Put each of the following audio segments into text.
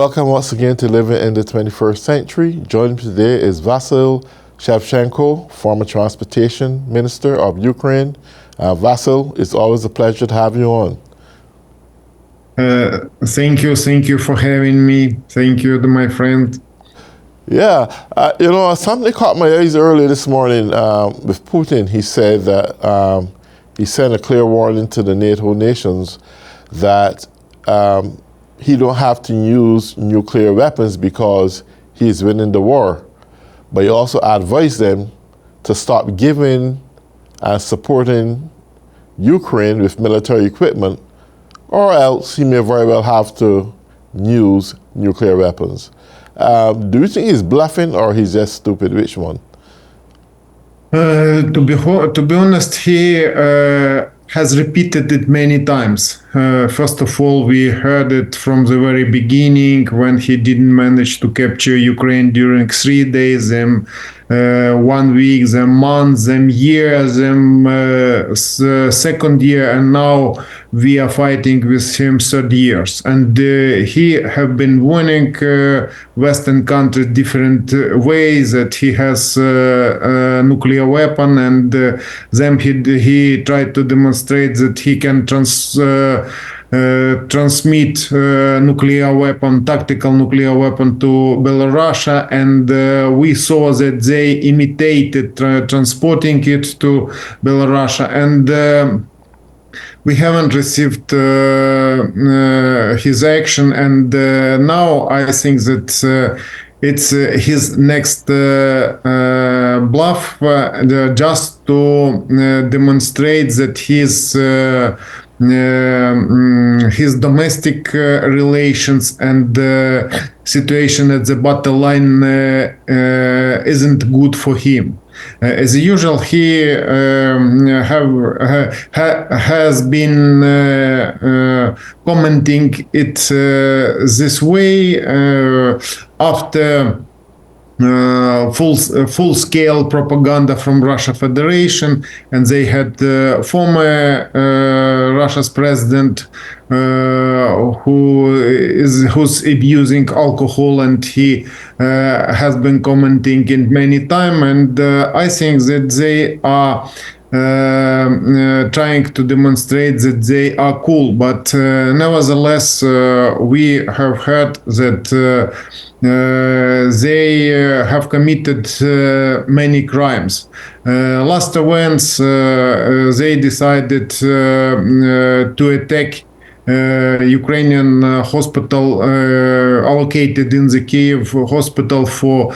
welcome once again to Living in the 21st Century. Joining me today is Vasil Shevchenko, former Transportation Minister of Ukraine. Vasil, it's always a pleasure to have you on. Thank you for having me. Thank you, my friend. Yeah, something caught my eyes earlier this morning with Putin. He said that he sent a clear warning to the NATO nations that he don't have to use nuclear weapons because he's winning the war. But he also advised them to stop giving and supporting Ukraine with military equipment, or else he may very well have to use nuclear weapons. Do you think he's bluffing or he's just stupid? Which one? To be honest, he has repeated it many times. First of all, we heard it from the very beginning when he didn't manage to capture Ukraine during 3 days, then 1 week, then month, then year, then second year, and now we are fighting with him third years. And he have been warning Western countries different ways that he has a nuclear weapon, and then he tried to demonstrate that he can transmit tactical nuclear weapon to Belarus, and we saw that they imitated transporting it to Belarus, and we haven't received his action, and now I think that it's his next bluff, just to demonstrate that his domestic relations and situation at the battle line isn't good for him. As usual, he has been commenting it this way after full-scale propaganda from Russia Federation, and they had former Russia's president who's abusing alcohol, and he has been commenting it many times, and I think that they are trying to demonstrate that they are cool, but nevertheless we have heard that they have committed many crimes. Last events, they decided to attack Ukrainian hospital allocated in the Kiev hospital for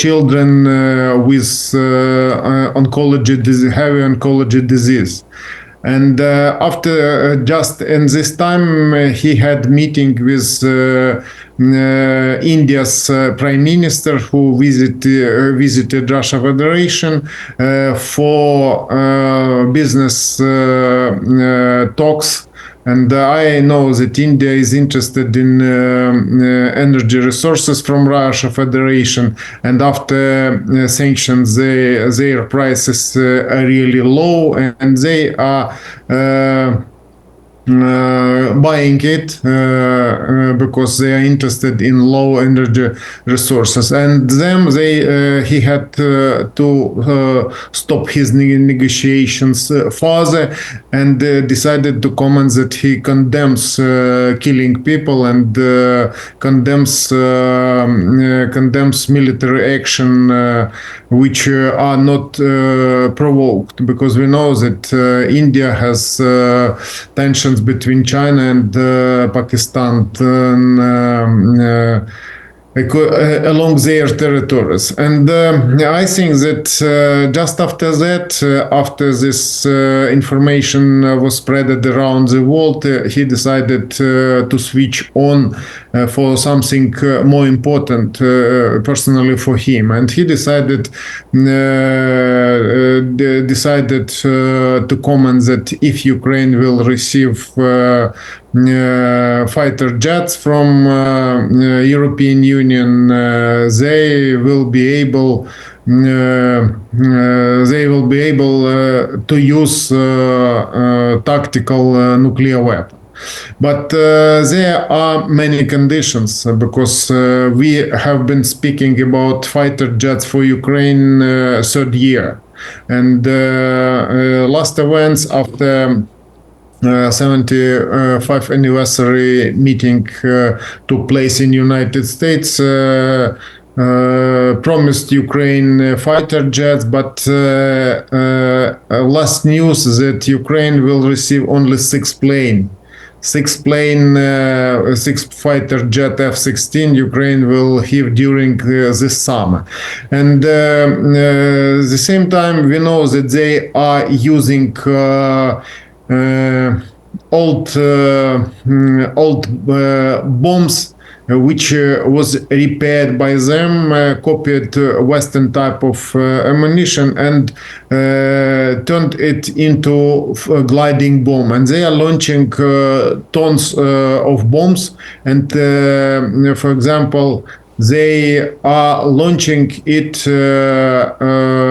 children with heavy oncology disease. And after just in this time, he had meeting with India's Prime Minister, who visited Russia Federation for business talks. And I know that India is interested in energy resources from Russia Federation, and after sanctions, their prices are really low, and they are buying it because they are interested in low energy resources, and then he had to stop his negotiations further, and decided to comment that he condemns killing people, and condemns military action which are not provoked, because we know that India has tensions between China and Pakistan along their territories. And I think that just after that, after this information was spread around the world, he decided to switch on for something more important personally for him. And he decided to comment that if Ukraine will receive fighter jets from European Union, they will be able to use tactical nuclear weapon. But there are many conditions because we have been speaking about fighter jets for Ukraine third year. And last events after 75th anniversary meeting took place in United States. Promised Ukraine fighter jets, but last news that Ukraine will receive only six fighter jet F-16 Ukraine will have during this summer. And the same time, we know that they are using old bombs which was repaired by them, copied Western type of ammunition and turned it into a gliding bomb. And they are launching tons of bombs. And for example, they are launching it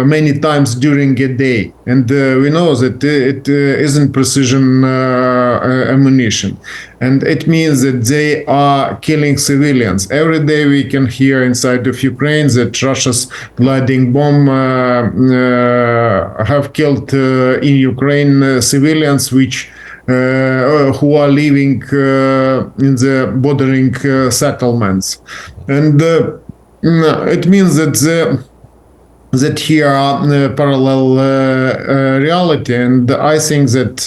many times during a day. And we know that it isn't precision ammunition. And it means that they are killing civilians. Every day we can hear inside of Ukraine that Russia's gliding bomb have killed in Ukraine civilians which who are living in the bordering settlements. And it means that here are parallel reality, and I think that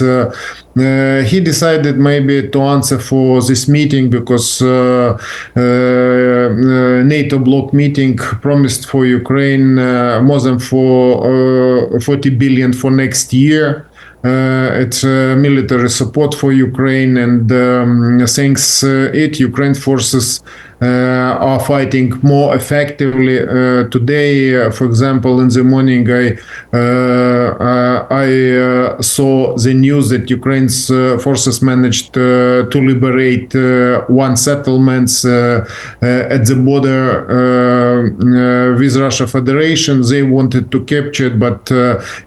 he decided maybe to answer for this meeting because NATO bloc meeting promised for Ukraine more than 40 billion for next year. It's military support for Ukraine, and thanks Ukraine forces are fighting more effectively. Today, for example, in the morning, I saw the news that Ukraine's forces managed to liberate one settlement at the border with Russia Federation. They wanted to capture it, but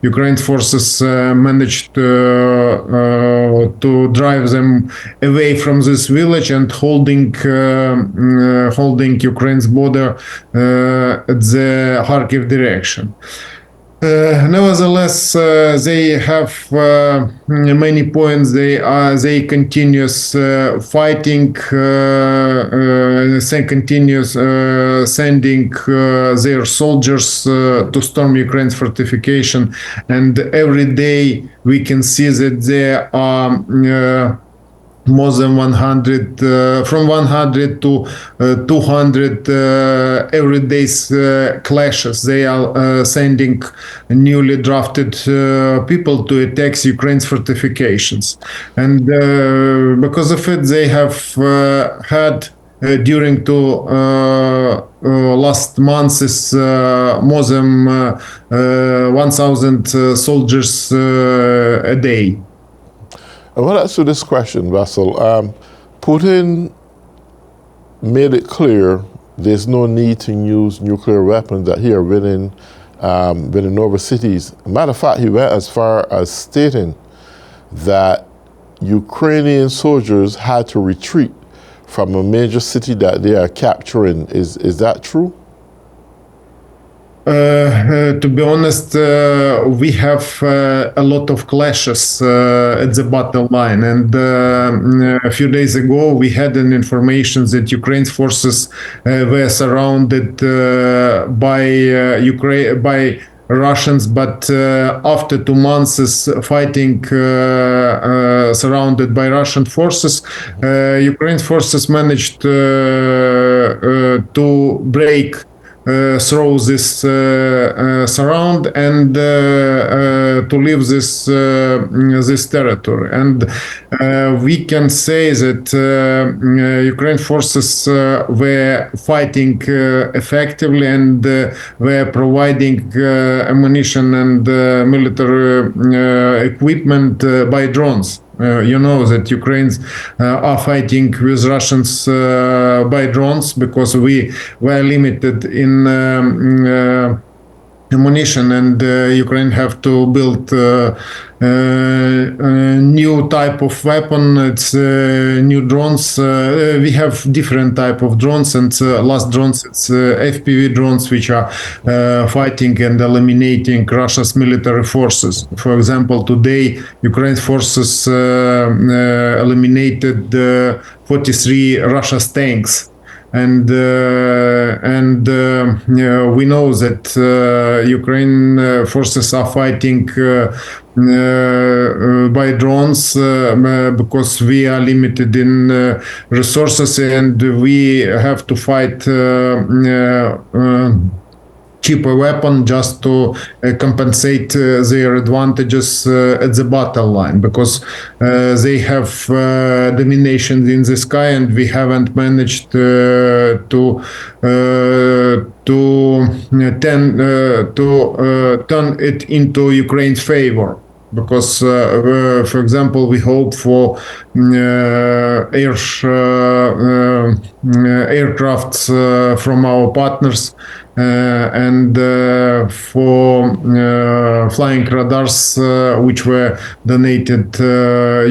Ukraine forces managed to drive them away from this village and holding Ukraine's border at the Kharkiv direction. Nevertheless, they have many points. They continuous fighting. They continuous sending their soldiers to storm Ukraine's fortification, and every day we can see that there are more than 100, from 100 to 200 every day's clashes. They are sending newly drafted people to attack Ukraine's fortifications. And because of it, they have had during last months more than 1,000 soldiers a day. I want to ask you this question, Vasil. Putin made it clear there's no need to use nuclear weapons, that he are winning over cities. Matter of fact, he went as far as stating that Ukrainian soldiers had to retreat from a major city that they are capturing. Is that true? To be honest, we have a lot of clashes at the battle line, and a few days ago we had an information that Ukraine's forces were surrounded by Russians, but after 2 months fighting surrounded by Russian forces, Ukraine's forces managed to break through this surround and to leave this territory. And we can say that Ukraine forces were fighting effectively and were providing ammunition and military equipment by drones. You know that Ukrainians are fighting with Russians by drones because we were limited in ammunition, and Ukraine have to build new type of weapon. It's new drones. We have different type of drones, and last drones it's FPV drones, which are fighting and eliminating Russia's military forces. For example, today Ukraine's forces eliminated 43 Russia's tanks. And we know that Ukraine forces are fighting by drones because we are limited in resources, and we have to fight cheaper weapon just to compensate their advantages at the battle line, because they have domination in the sky, and we haven't managed to turn it into Ukraine's favor. Because, for example, we hope for aircrafts from our partners and for flying radars, which were donated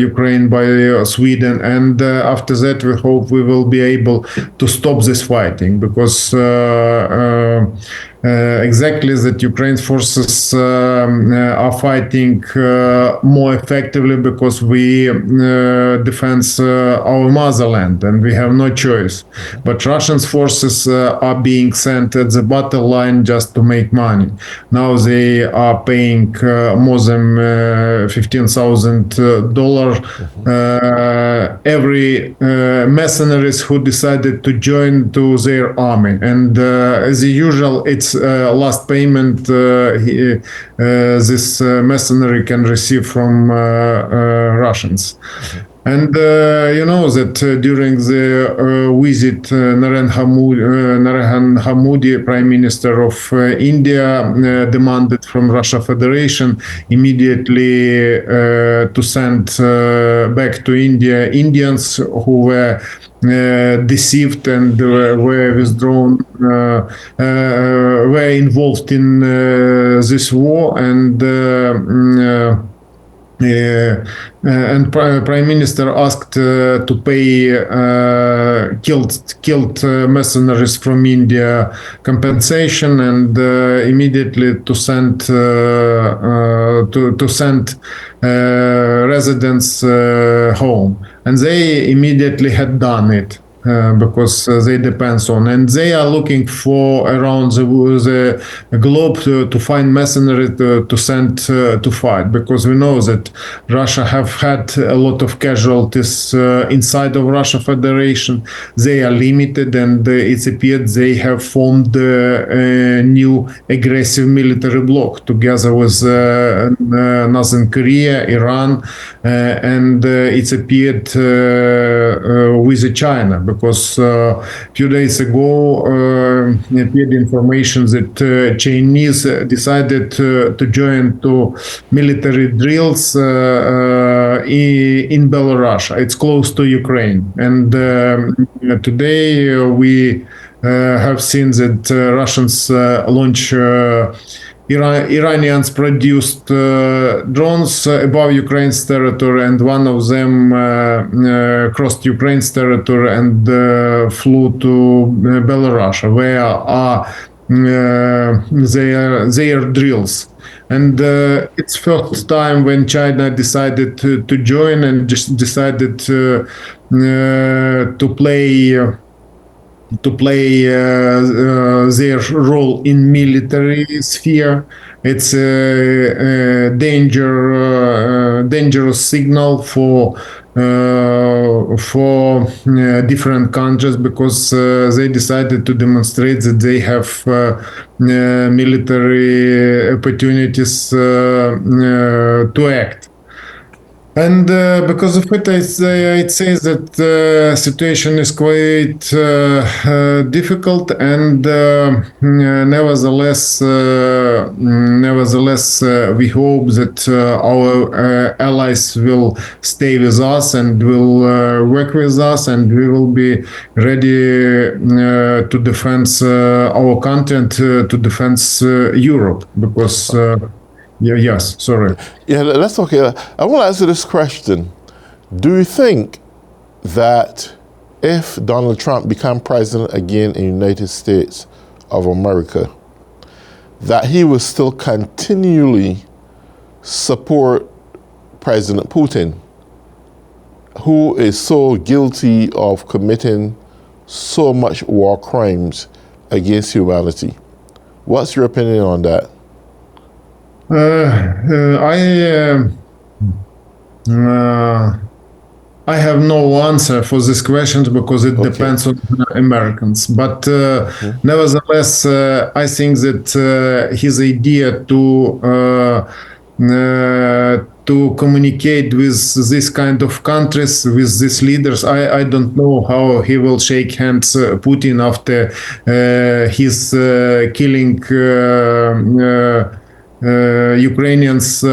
Ukraine by Sweden. And after that, we hope we will be able to stop this fighting, because exactly that Ukraine's forces are fighting more effectively because we defend our motherland, and we have no choice. But Russian forces are being sent at the battle line just to make money. Now they are paying more than $15,000 every mercenaries who decided to join to their army. And as usual, it's last payment this mercenary can receive from Russians. And you know that during the visit, Narendra Modi, Prime Minister of India, demanded from Russia Federation immediately to send back to India Indians who were deceived and were withdrawn, were involved in this war, and Prime Minister asked to pay killed mercenaries from India compensation, and immediately to send residents home. And they immediately had done it. Because they depend on, and they are looking for around the globe to find mercenaries to send to fight, because we know that Russia have had a lot of casualties inside of Russia Federation. They are limited, and it's appeared they have formed a new aggressive military bloc together with Northern Korea, Iran, and it's appeared with China. Because a few days ago appeared information that Chinese decided to join to military drills in Belarus. It's close to Ukraine. And today we have seen that Russians launch Iranians produced drones above Ukraine's territory, and one of them crossed Ukraine's territory and flew to Belarus, where are their drills. And it's first time when China decided to join and just decided to play their role in military sphere. It's a dangerous signal for different countries, because they decided to demonstrate that they have military opportunities to act. And because of it, I'd say that the situation is quite difficult, and nevertheless, we hope that our allies will stay with us and will work with us, and we will be ready to defend our country and to defend Europe, because Yes, sorry. Yeah, that's okay. I want to answer this question. Do you think that if Donald Trump become president again in the United States of America, that he will still continually support President Putin, who is so guilty of committing so much war crimes against humanity? What's your opinion on that? I have no answer for this question because it depends on Americans. But nevertheless, I think that his idea to communicate with this kind of countries, with these leaders, I don't know how he will shake hands Putin after his killing Ukrainians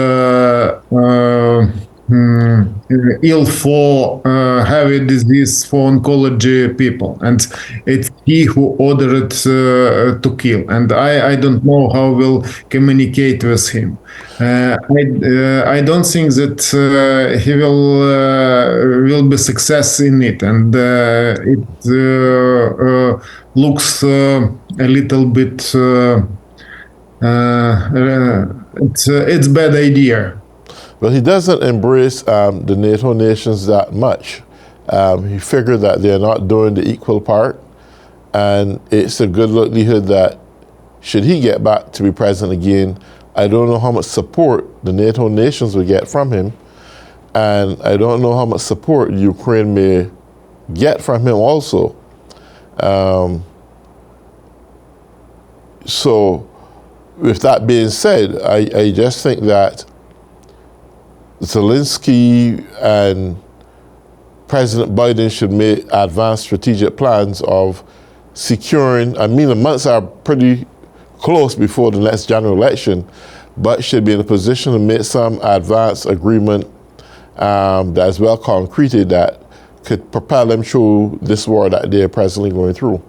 ill for heavy disease for oncology people, and it's he who ordered to kill. And I don't know how we'll communicate with him. I don't think that he will be success in it, and it looks a little bit. It's bad idea. Well, he doesn't embrace the NATO nations that much. He figured that they're not doing the equal part, and it's a good likelihood that should he get back to be president again, I don't know how much support the NATO nations will get from him, and I don't know how much support Ukraine may get from him also. So, with that being said, I just think that Zelensky and President Biden should make advanced strategic plans of securing, I mean, the months are pretty close before the next general election, but should be in a position to make some advanced agreement that is well concreted that could propel them through this war that they're presently going through.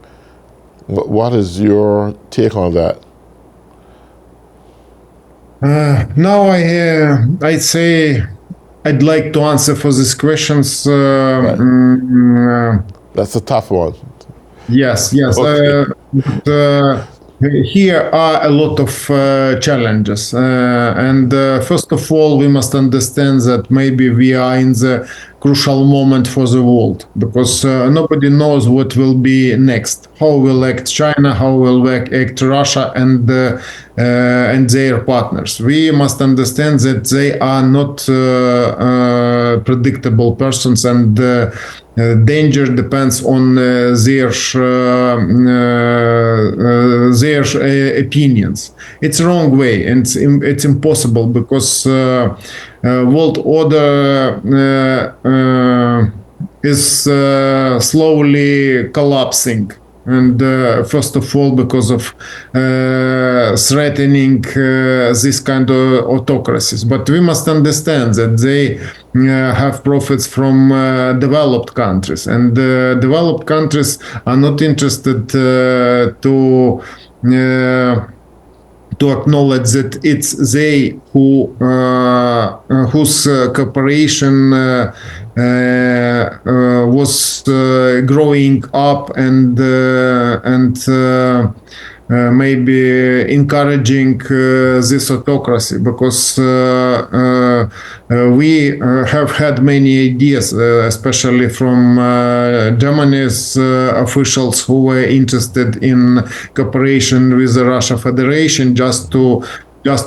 What is your take on that? Now I'd say I'd like to answer for these questions. Right. That's a tough one. Yes. Okay. Here are a lot of challenges, and first of all, we must understand that maybe we are in the crucial moment for the world, because nobody knows what will be next. How will act China? How will act Russia and their partners? We must understand that they are not predictable persons, and danger depends on their opinions. It's wrong way, and it's impossible, because world order is slowly collapsing. And first of all, because of threatening this kind of autocracies. But we must understand that they have profits from developed countries, and developed countries are not interested to acknowledge that it's they whose cooperation was growing up and maybe encouraging this autocracy, because we have had many ideas, especially from Germany's officials who were interested in cooperation with the Russia Federation, just to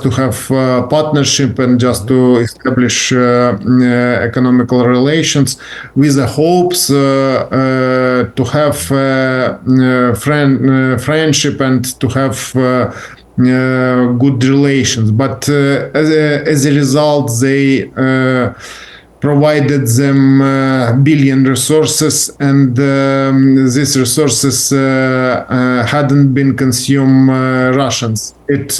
have partnership and just to establish economical relations, with the hopes to have friendship and to have good relations. But as a result, they provided them billion resources, and these resources hadn't been consumed Russians. It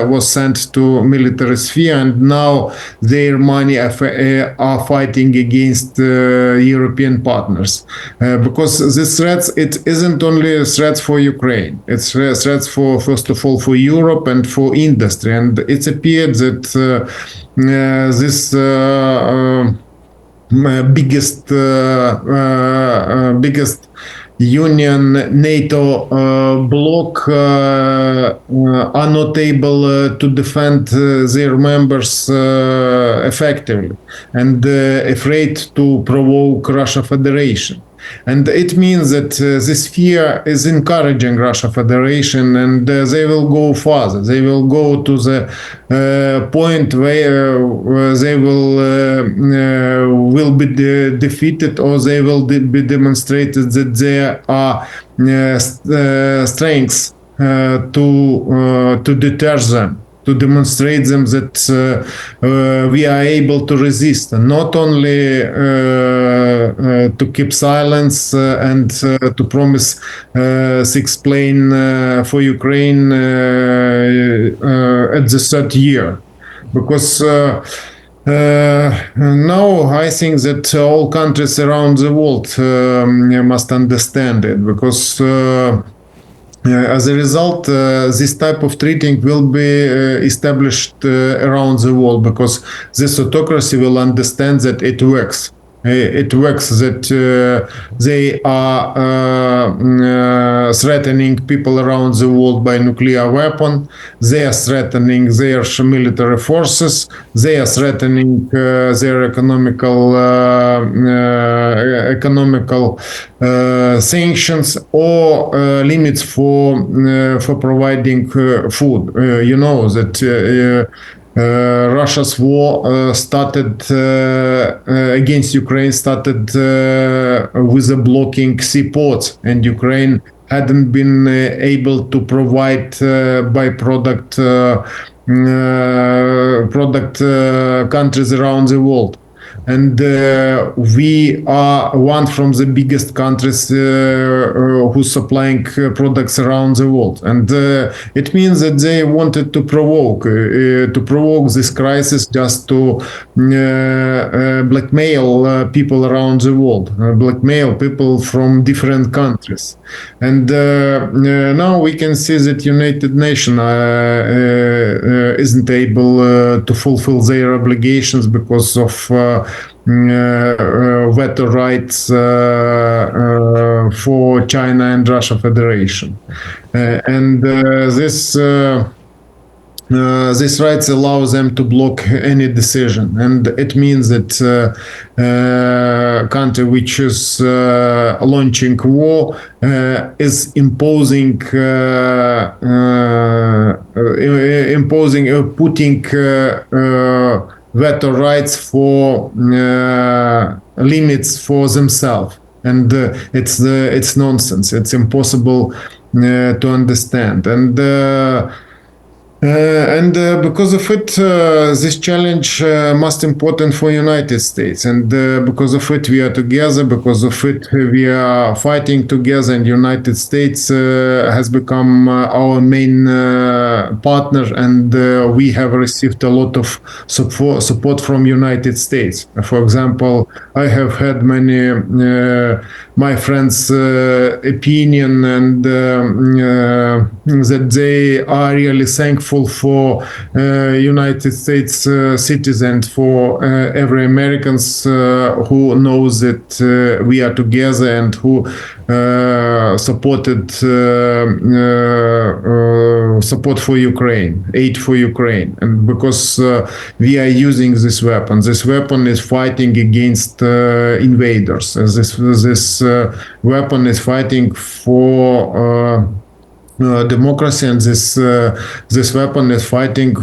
was sent to military sphere, and now their money are fighting against European partners. Because these threats, it isn't only threats for Ukraine. It's threats for, first of all, for Europe and for industry. And it appeared that this biggest union NATO bloc are not able to defend their members effectively, and afraid to provoke Russia Federation. And it means that this fear is encouraging Russia Federation, and they will go further. They will go to the point where they will be defeated, or they will be demonstrated that there are strengths to deter them, to demonstrate them that we are able to resist, and not only to keep silence and to promise 6 planes for Ukraine at the third year. Because now I think that all countries around the world must understand it, because as a result, this type of treating will be established around the world, because this autocracy will understand that it works. It works, that they are threatening people around the world by nuclear weapon. They are threatening their military forces. They are threatening their economical sanctions or limits for providing food. You know that Russia's war started against Ukraine started with a blocking seaports, and Ukraine hadn't been able to provide byproduct countries around the world. And we are one from the biggest countries who's supplying products around the world. And it means that they wanted to provoke this crisis, just to blackmail people around the world, blackmail people from different countries. And now we can see that United Nations isn't able to fulfill their obligations because of veto rights for China and Russia Federation. And these rights allow them to block any decision, and it means that a country which is launching war is putting veto rights for limits for themselves, and it's nonsense. It's impossible to understand, and because of it, this challenge most important for United States, and because of it we are together. Because of it we are fighting together, and United States has become our main partner, and we have received a lot of support from United States. For example, I have had many my friends' opinion, and that they are really thankful for United States citizens, for every Americans who knows that we are together, and who supported support for Ukraine, aid for Ukraine. And because we are using this weapon is fighting against invaders. This weapon is fighting for democracy, and this weapon is fighting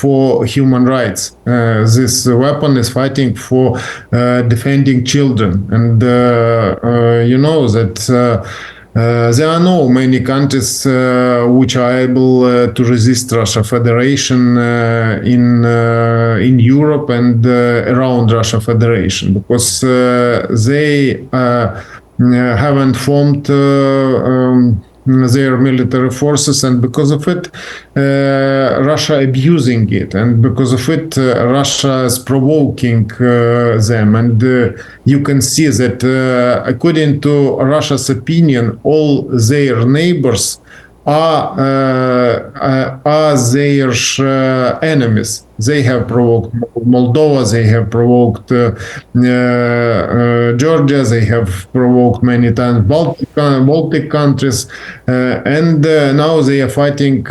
for human rights. This weapon is fighting for defending children, and you know that There are no many countries which are able to resist Russia Federation in Europe and around Russia Federation, because they haven't formed their military forces, and because of it, Russia abusing it, and because of it, Russia is provoking them. And you can see that, according to Russia's opinion, all their neighbors are their enemies. They have provoked Moldova, they have provoked Georgia, they have provoked many times Baltic countries, and now they are fighting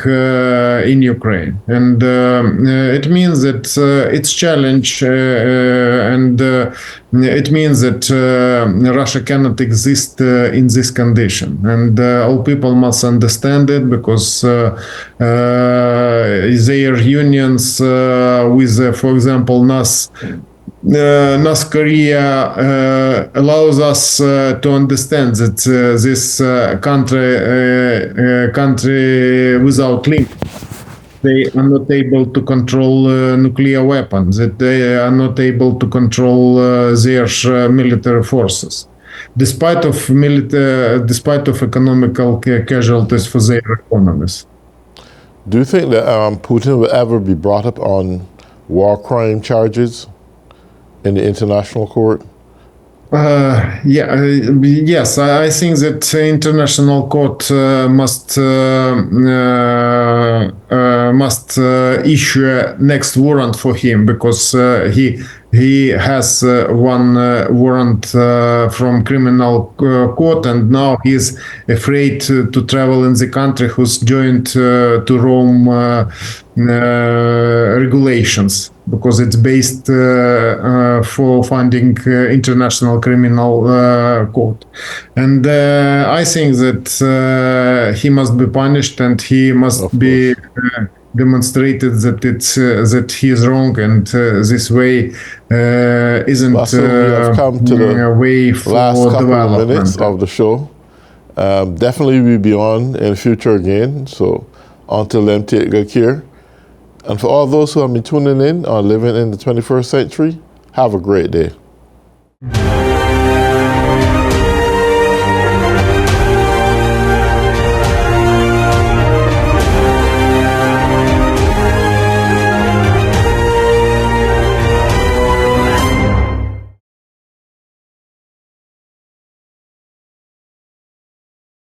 in Ukraine. And it means that it's challenge, and it means that Russia cannot exist in this condition. And all people must understand it, because their unions with, for example, North Korea allows us to understand that this country without limit, they are not able to control nuclear weapons, that they are not able to control their military forces, despite of economical casualties for their economies. Do you think that Putin will ever be brought up on war crime charges in the international court? Yes, I think that international court must issue a next warrant for him, because he has one warrant from criminal court, and now he's afraid to travel in the country, who's joined to Rome regulations, because it's based for funding international criminal court. And I think that he must be punished, and he must be demonstrated that he is wrong, and this way isn't a way for last couple development. of minutes of the show. Definitely we'll be on in the future again. So until then, take good care. And for all those who have been tuning in on Living in the 21st Century, have a great day.